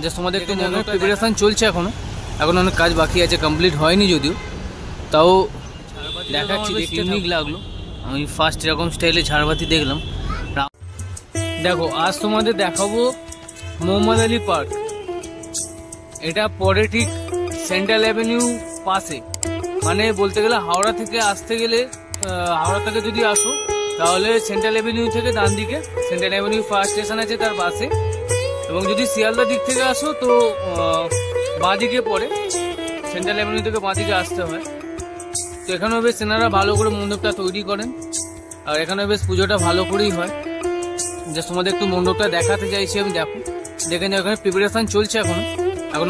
যে তোমাদের একটু প্রিপারেশন চলছে, এখন অনেক কাজ বাকি আছে, কমপ্লিট হয়নি যদিও, তাও দেখাচ্ছি। ইউনিক লাগলো, আমি ফার্স্ট এরকম স্টাইলে ঝাড়বাতি দেখলাম। দেখো আজ তোমাদের দেখাবো মোহাম্মদ আলী পার্ক। এটা পরে ঠিক সেন্ট্রাল অ্যাভিনিউ পাশে, মানে বলতে গেলে হাওড়া থেকে আসতে গেলে, হাওড়া থেকে যদি আসো তাহলে সেন্ট্রাল অ্যাভিনিউ থেকে ডান দিকে সেন্ট্রাল অ্যাভিনিউ ফার্স্ট স্টেশন আছে তার পাশে, এবং যদি শিয়ালদা দিক থেকে আসো তো বাঁদিকে পড়ে, সেন্ট্রাল অ্যাভিনিউ থেকে বাঁদিকে আসতে হয়। তো এখানেও বেশ এনারা ভালো করে মণ্ডপটা তৈরি করেন, আর এখানে বেশ পুজোটা ভালো করেই হয়। যে তোমাদের একটু মণ্ডপটা দেখাতে চাইছি আমি, দেখেন এখানে প্রিপারেশন চলছে, এখন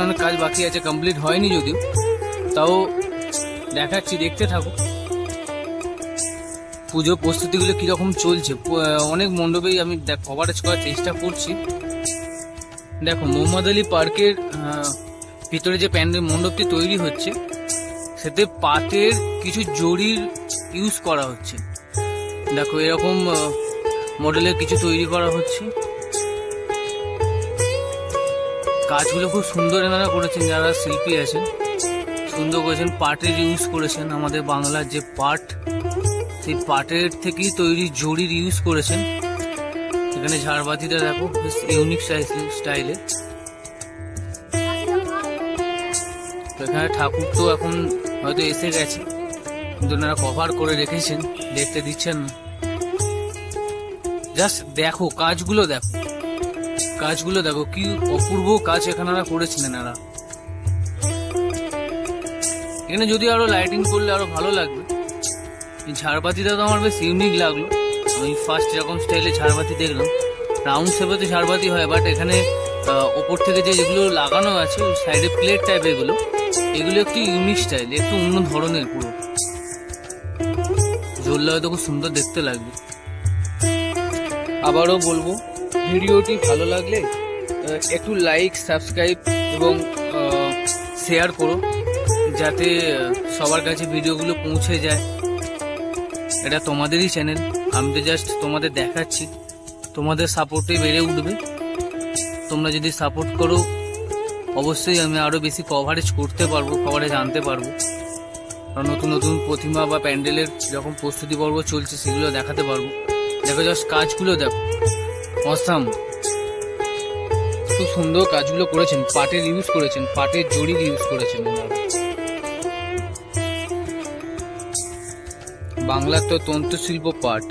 অনেক কাজ বাকি আছে, কমপ্লিট হয়নি যদিও, তাও দেখাচ্ছি, দেখতে থাকো পুজো প্রস্তুতিগুলো কিরকম চলছে। অনেক মণ্ডপেই আমি কভারেজ করার চেষ্টা করছি। দেখো মোহাম্মদ আলী পার্কের ভিতরে যে প্যান্ডেল মণ্ডপটি তৈরি হচ্ছে, সেতে পাটের কিছু জরির ইউজ করা হচ্ছে। দেখো এরকম মডেলের কিছু তৈরি করা হচ্ছে। কাজগুলো খুব সুন্দর এনারা করেছেন, যারা শিল্পী আছেন সুন্দর করেছেন। পাটের ইউজ করেছেন, আমাদের বাংলার যে পাট, সেই পাটের থেকেই তৈরি জরির ইউজ করেছেন। এখানে ঝাড়বাতিটা দেখো বেশ ইউনিক স্টাইলে। এখানে ঠাকুর তো এখন হয়তো এসে গেছে, কিন্তু ওনারা কভার করে রেখেছেন, দেখতে দিচ্ছেন না। জাস্ট দেখো কাজগুলো, দেখো কি অপূর্ব কাজ এখানে করেছেন এনারা। এখানে যদি আরো লাইটিং করলে আরো ভালো লাগবে। এই ঝাড়বাতিটা তো আমার বেশ ইউনিক লাগলো, আমি ফার্স্ট এরকম স্টাইলে ঝাড়বাতি দেখলাম। রাউন্ড শেপে তো ঝাড়বাতি হয়, বাট এখানে ওপর থেকে যেগুলো লাগানো আছে সাইডে প্লেট টাইপের এগুলো একটু ইউনিক স্টাইল, একটু অন্য ধরনের, পুরো জ্বললে হয়তো খুব সুন্দর দেখতে লাগবে। আবারও বলবো, ভিডিওটি ভালো লাগলে একটু লাইক, সাবস্ক্রাইব এবং শেয়ার করো, যাতে সবার কাছে ভিডিওগুলো পৌঁছে যায়। এটা তোমাদেরই চ্যানেল, আমি তো জাস্ট তোমাদের দেখাচ্ছি, তোমাদের সাপোর্টে বেড়ে উঠবে। তোমরা যদি সাপোর্ট করো অবশ্যই আমি আরো বেশি কভারেজ করতে পারবো, কভারেজ আনতে পারবো। নতুন নতুন প্রতিমা বা প্যান্ডেলের যখন প্রস্তুতি পর্ব চলছে সেগুলো দেখাতে পারবো। দেখো জাস্ট কাজগুলো দেখো, অসাম, খুব সুন্দর কাজগুলো করেছেন। পাটের ইউজ করেছেন, পাটের জরির ইউজ করেছেন ওনারা। বাংলার তো তন্ত্রশিল্প পাট।